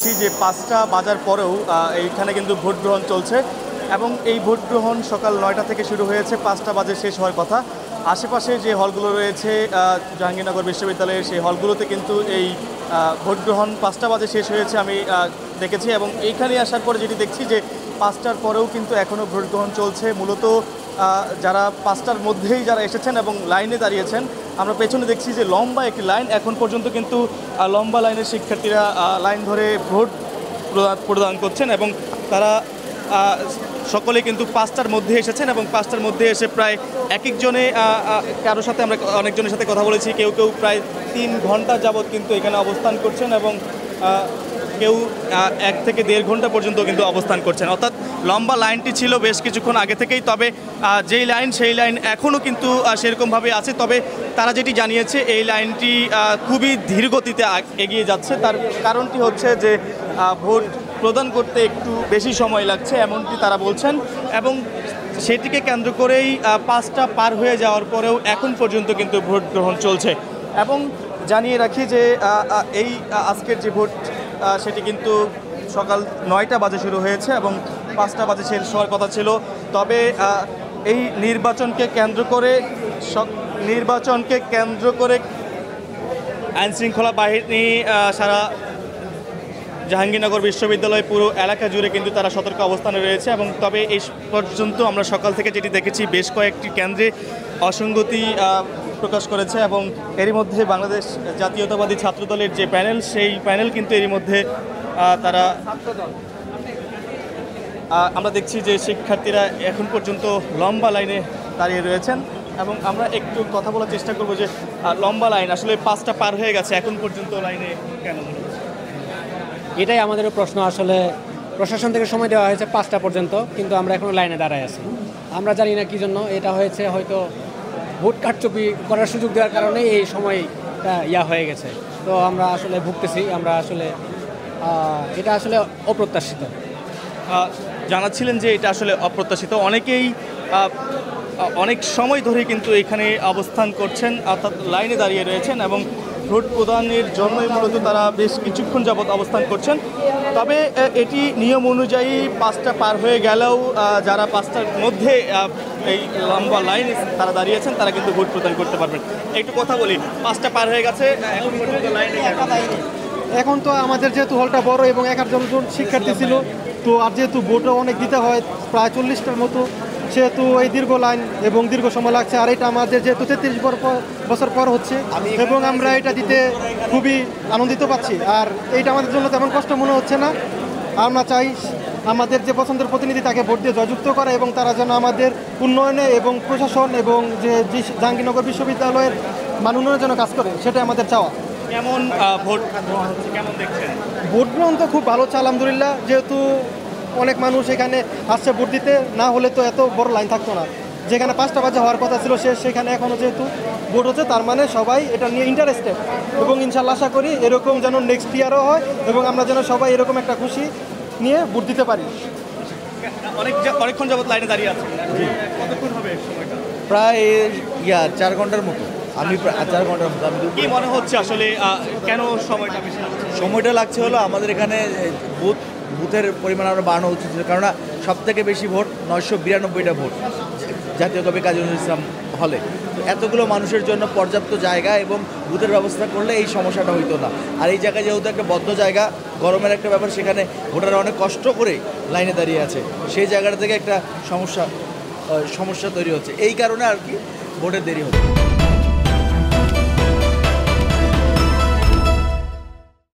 যে ৫টা বাজার পরেও এইখানে কিন্তু ভোট গ্রহণ চলছে এবং এই ভোট গ্রহণ সকাল ৯টা থেকে শুরু হয়েছে, ৫টা বাজে শেষ হওয়ার কথা। আশেপাশে যে হলগুলো রয়েছে জাহাঙ্গীরনগর বিশ্ববিদ্যালয়ের, সেই হলগুলোতে কিন্তু এই ভোট গ্রহণ ৫টা বাজে শেষ হয়েছে আমি দেখেছি। এবং এইখানে আসার পরে যেটি দেখছি যে ৫টার পরেও কিন্তু এখনও ভোট গ্রহণ চলছে। মূলত যারা ৫টার মধ্যেই যারা এসেছেন এবং লাইনে দাঁড়িয়েছেন, আমরা পেছনে দেখছি যে লম্বা একটি লাইন, এখন পর্যন্ত কিন্তু লম্বা লাইনের শিক্ষার্থীরা লাইন ধরে ভোট প্রদান করছেন এবং তারা সকলে কিন্তু ৫টার মধ্যে এসেছেন এবং ৫টার মধ্যে এসে প্রায় এক একজনে কারোর সাথে আমরা অনেকজনের সাথে কথা বলেছি, কেউ কেউ প্রায় ৩ ঘন্টা যাবৎ কিন্তু এখানে অবস্থান করছেন এবং কেউ ১ থেকে ১.৫ ঘন্টা পর্যন্ত কিন্তু অবস্থান করছেন। অর্থাৎ লম্বা লাইনটি ছিল বেশ কিছুক্ষণ আগে থেকেই, তবে যেই লাইন সেই লাইন এখনও কিন্তু সেরকমভাবে আছে। তবে তারা যেটি জানিয়েছে এই লাইনটি খুবই ধীর গতিতে এগিয়ে যাচ্ছে। তার কারণটি হচ্ছে যে ভোট প্রদান করতে একটু বেশি সময় লাগছে এমনটি তারা বলছেন এবং সেটিকে কেন্দ্র করেই ৫টা পার হয়ে যাওয়ার পরেও এখন পর্যন্ত কিন্তু ভোট গ্রহণ চলছে। এবং জানিয়ে রাখি যে এই আজকের যে ভোট সেটি কিন্তু সকাল ৯টা বাজে শুরু হয়েছে এবং ৫টা বাজে শেষ হওয়ার কথা ছিল। তবে এই নির্বাচনকে কেন্দ্র করে আইনশৃঙ্খলা বাহিনী সারা জাহাঙ্গীরনগর বিশ্ববিদ্যালয় পুরো এলাকা জুড়ে কিন্তু তারা সতর্ক অবস্থানে রয়েছে। এবং তবে এই পর্যন্ত আমরা সকাল থেকে যেটি দেখেছি বেশ কয়েকটি কেন্দ্রে অসঙ্গতি প্রকাশ করেছে এবং এরই মধ্যে বাংলাদেশ জাতীয়তাবাদী ছাত্রদলের যে প্যানেল, সেই প্যানেল কিন্তু এরই মধ্যে তারা আমরা দেখছি যে শিক্ষার্থীরা এখন পর্যন্ত লম্বা লাইনে দাঁড়িয়ে রয়েছেন এবং আমরা একটু কথা বলার চেষ্টা করব যে লম্বা লাইন আসলে ৫টা পার হয়ে গেছে, এখন পর্যন্ত লাইনে কেন? এটাই আমাদের প্রশ্ন। আসলে প্রশাসন থেকে সময় দেওয়া হয়েছে ৫টা পর্যন্ত, কিন্তু আমরা এখনও লাইনে দাঁড়ায় আছি। আমরা জানি না কী জন্য এটা হয়েছে, হয়তো ভোট কারচুপি করার সুযোগ দেওয়ার কারণে এই সময়টা হয়ে গেছে। তো আমরা আসলে ভুগতেছি, আমরা আসলে এটা আসলে অপ্রত্যাশিত। জানাচ্ছিলেন যে এটা আসলে অপ্রত্যাশিত। অনেকেই অনেক সময় ধরে কিন্তু এখানে অবস্থান করছেন, অর্থাৎ লাইনে দাঁড়িয়ে রয়েছেন এবং ভোট প্রদানের জন্যই মূলত তারা বেশ কিছুক্ষণ যাবৎ অবস্থান করছেন। তবে এটি নিয়ম অনুযায়ী 5টা পার হয়ে গেলেও যারা 5টার মধ্যে এই লম্বা লাইনে তারা দাঁড়িয়েছেন তারা কিন্তু ভোট প্রদান করতে পারবেন। একটু কথা বলি, 5টা পার হয়ে গেছে, এখন পর্যন্ত লাইনে এখন তো আমাদের যেহেতু হলটা বড় এবং 11 জন শিক্ষার্থী ছিল, তো আর যেহেতু ভোটও অনেক দিতে হয় প্রায় 40টার মতো, সেহেতু এই দীর্ঘ লাইন এবং দীর্ঘ সময় লাগছে। আর এটা আমাদের যেহেতু 33 বছর পর হচ্ছে এবং আমরা এটা দিতে খুবই আনন্দিত পাচ্ছি। আর এইটা আমাদের জন্য তেমন কষ্ট মনে হচ্ছে না। আমরা চাই আমাদের যে পছন্দের প্রতিনিধি তাকে ভোট দিয়ে জয়যুক্ত করা এবং তারা যেন আমাদের উন্নয়নে এবং প্রশাসন এবং যে জাহাঙ্গীরনগর বিশ্ববিদ্যালয়ের মান উন্নয়নের জন্য কাজ করে, সেটাই আমাদের চাওয়া। কেমন ভোট গ্রহণ হচ্ছে, কেমন দেখছেন? ভোট গ্রহণ তো খুব ভালো হচ্ছে আলহামদুলিল্লাহ। যেহেতু অনেক মানুষ এখানে আসছে ভোট দিতে, না হলে তো এত বড় লাইন থাকতো না। যেখানে 5টা বাজে হওয়ার কথা ছিল সেখানে এখনও যেহেতু ভোট হচ্ছে, তার মানে সবাই এটা নিয়ে ইন্টারেস্টেড এবং ইনশাল্লাহ আশা করি এরকম যেন নেক্সট ইয়ারও হয় এবং আমরা যেন সবাই এরকম একটা খুশি নিয়ে ভোট দিতে পারি। অনেকক্ষণ যাবত লাইনে দাঁড়িয়ে আছেন, কতক্ষণ হবে সময়টা? প্রায় 4 ঘন্টার মতো। আমি প্রায় 4 ঘন্টার মতো। কি মনে হচ্ছে আসলে কেন সময়টা বেশি লাগছে? সময়টা লাগছে হলো আমাদের এখানে বুথের পরিমাণ আমরা বাড়ানো উচিত ছিল, কারণ সব থেকে বেশি ভোট 992টা ভোট জাতীয় কবি কাজী নজরুল ইসলাম হলে। তো এতগুলো মানুষের জন্য পর্যাপ্ত জায়গা এবং বুথের ব্যবস্থা করলে এই সমস্যাটা হইতো না। আর এই জায়গায় যেহেতু একটা বদ্ধ জায়গা, গরমের একটা ব্যাপার, সেখানে ভোটাররা অনেক কষ্ট করে লাইনে দাঁড়িয়ে আছে, সেই জায়গাটা থেকে একটা সমস্যা তৈরি হচ্ছে। এই কারণে আর কি ভোটের দেরি হচ্ছে।